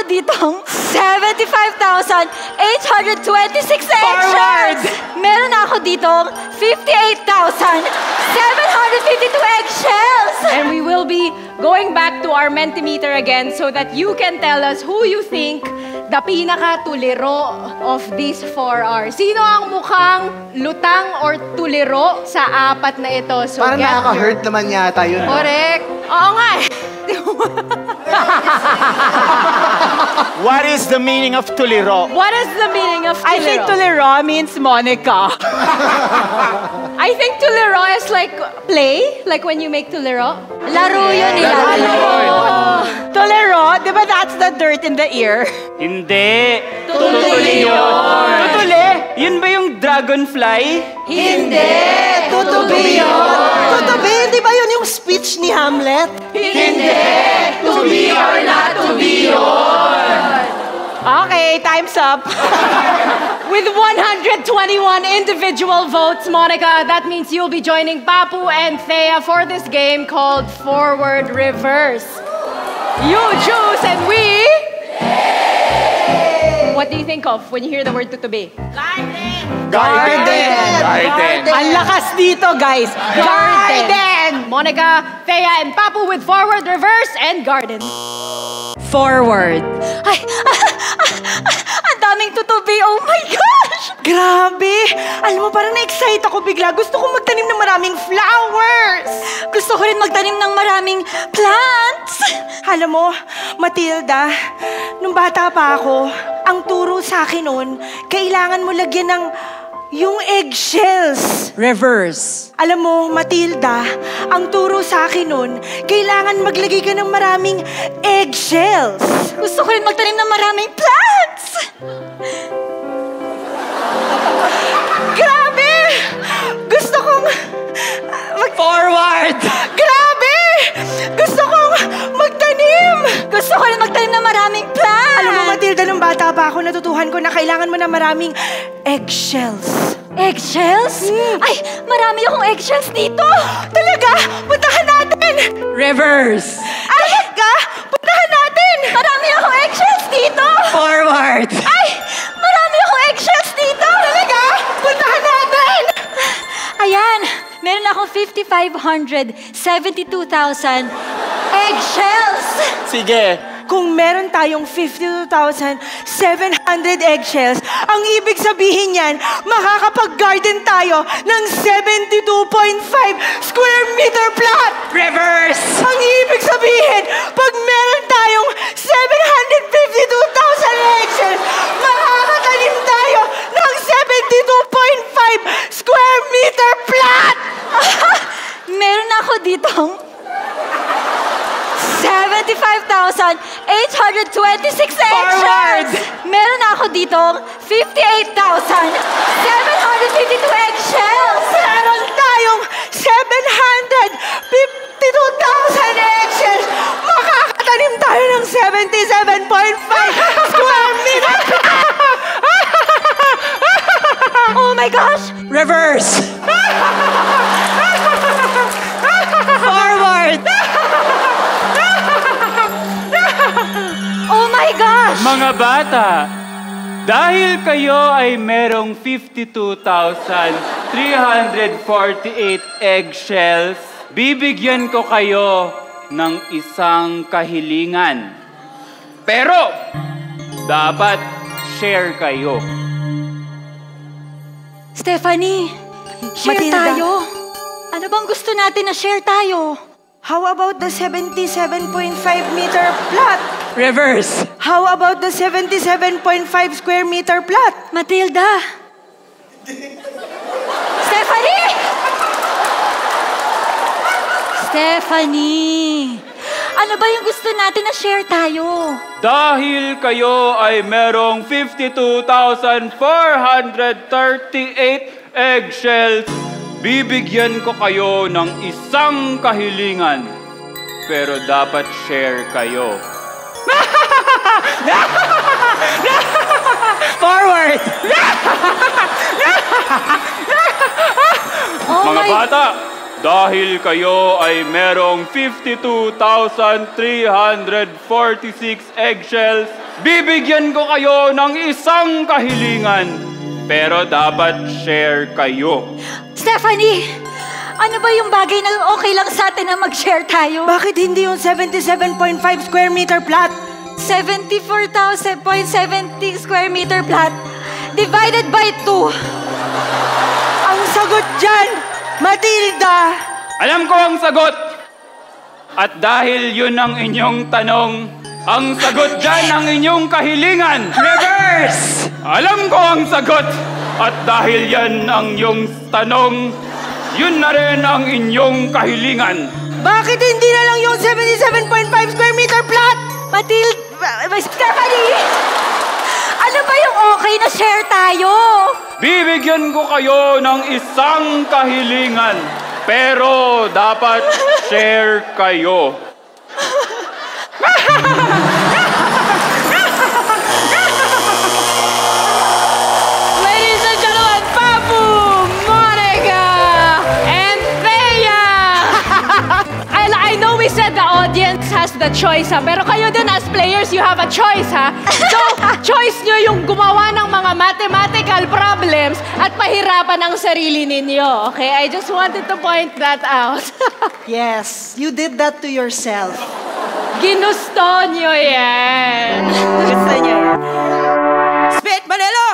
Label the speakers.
Speaker 1: ditong 75,826 eggshells! Meron na ako ditong 58,752 eggshells!
Speaker 2: And we will be going back to our Mentimeter again so that you can tell us who you think the pinaka-tuliro of these 4 are. Sino ang mukhang lutang or tuliro sa 4 na ito? So
Speaker 3: parang nakaka-hurt naman yata yun.
Speaker 2: Correct. Oo nga eh.
Speaker 4: What is the meaning of tuliro?
Speaker 2: What is the meaning of tuliro?
Speaker 5: I think tuliro means Monica.
Speaker 2: I think tuliro is like play, like when you make tuliro.
Speaker 1: Laro yun eh.
Speaker 5: Tuliro, di ba that's the dirt in the ear?
Speaker 4: Hindi.
Speaker 5: Tutuli yun. Tutuli? Yun ba yung dragonfly?
Speaker 1: Hindi!
Speaker 3: Tutubi yun! Tutubi, di ba yun yung speech ni Hamlet?
Speaker 1: Hindi! To be or not to be yun!
Speaker 5: Okay, time's up.
Speaker 2: With 121 individual votes, Monica, that means you'll be joining Papu and Thea for this game called Forward Reverse. You choose and we... What do you think of when you hear the word tutubi?
Speaker 4: Garden.
Speaker 5: Ang lakas dito, guys. Garden!
Speaker 2: Monica, Thea, and Papu with Forward Reverse and Garden.
Speaker 5: Forward.
Speaker 1: Ay, ang daming tutubi. Oh my gosh!
Speaker 6: Grabe! Alam mo, parang na-excite ako bigla. Gusto ko magtanim ng maraming flowers.
Speaker 1: Gusto ko rin magtanim ng maraming plants.
Speaker 6: Alam mo, Matilda, nung bata pa ako, ang turo sa akin noon, kailangan mo lagyan ng yung eggshells.
Speaker 5: Reverse.
Speaker 6: Alam mo, Matilda, ang turo sa akin noon, kailangan maglagay ka ng maraming eggshells.
Speaker 1: Gusto ko rin magtanim ng maraming plants.
Speaker 6: Grabe! Gusto kong...
Speaker 5: Forward!
Speaker 6: Grabe! Gusto kong magtanim!
Speaker 1: Gusto ko rin magtanim ng maraming plants.
Speaker 6: Alam mo, Matilda, nung bata pa ako, natutuhan ko na kailangan mo na maraming eggshells.
Speaker 1: Eggshells? Ay, marami akong eggshells dito.
Speaker 6: Talaga? Puntahan natin!
Speaker 5: Reverse.
Speaker 6: Talaga? Puntahan natin!
Speaker 1: Marami akong eggshells dito.
Speaker 5: Forward.
Speaker 1: Ay, marami akong eggshells dito.
Speaker 6: Talaga? Puntahan natin!
Speaker 1: Ayan, meron akong 5,572,000 eggshells.
Speaker 4: Sige.
Speaker 6: Kung meron tayong 52,700 eggshells, ang ibig sabihin yan, makakapag-garden tayo ng 72.5 square meter plot!
Speaker 5: Reverse.
Speaker 6: Ang ibig sabihin, pag meron tayong 752,000 eggshells, makakatanim tayo ng 72.5 square meter plot!
Speaker 1: Meron ako ditong 75,826 eggshells! Meron ako ditong 58,752 eggshells!
Speaker 6: Meron tayong 752,000 eggshells! Makakatanim tayo ng 77.5 square meter!
Speaker 1: Oh my gosh!
Speaker 5: Reverse. Forward.
Speaker 1: Oh my gosh!
Speaker 7: Mga bata, dahil kayo ay merong 52,348 eggshells, bibigyan ko kayo ng isang kahilingan. Pero, dapat share kayo.
Speaker 1: Stephanie, share
Speaker 6: Matilda.
Speaker 1: tayo. Ano bang gusto natin na share tayo?
Speaker 6: How about the 77.5 meter plot?
Speaker 5: Reverse.
Speaker 6: How about the 77.5 square meter plot?
Speaker 1: Matilda. Stephanie! Stephanie! Ano ba yung gusto natin na share tayo?
Speaker 7: Dahil kayo ay merong 52,438 eggshells, bibigyan ko kayo ng isang kahilingan. Pero dapat share kayo.
Speaker 5: Forward.
Speaker 1: Oh
Speaker 7: Mga
Speaker 1: my...
Speaker 7: bata, Dahil kayo ay merong 52,346 eggshells, bibigyan ko kayo ng isang kahilingan. Pero dapat share kayo.
Speaker 1: Stephanie, ano ba yung bagay na okay lang sa atin na mag-share tayo?
Speaker 6: Bakit hindi yung 77.5 square meter plot?
Speaker 1: 74,000.70 square meter plot divided by 2.
Speaker 6: Ang sagot dyan, Matilda!
Speaker 7: Alam ko ang sagot. At dahil yun ang inyong tanong, ang sagot dyan ang inyong kahilingan. Reverse! Alam ko ang sagot. At dahil yan ang iyong tanong, yun na rin ang inyong kahilingan.
Speaker 6: Bakit hindi na lang yung 77.5 square meter plot?
Speaker 1: Stephanie! Ano ba yung okay na share tayo?
Speaker 7: Bibigyan ko kayo ng isang kahilingan, pero dapat share kayo.
Speaker 2: Ladies and gentlemen, Papu, Monica, and Thea! I know we said the audience has the choice, ha? Pero kayo din as players, you have a choice, ha? So, choice nyo yung gumawa ng mga mathematical problems at pahirapan ang sarili ninyo, okay? I just wanted to point that out.
Speaker 3: Yes, you did that to yourself.
Speaker 2: Ginusto nyo yan.
Speaker 6: Gusto niya. Spit Manila!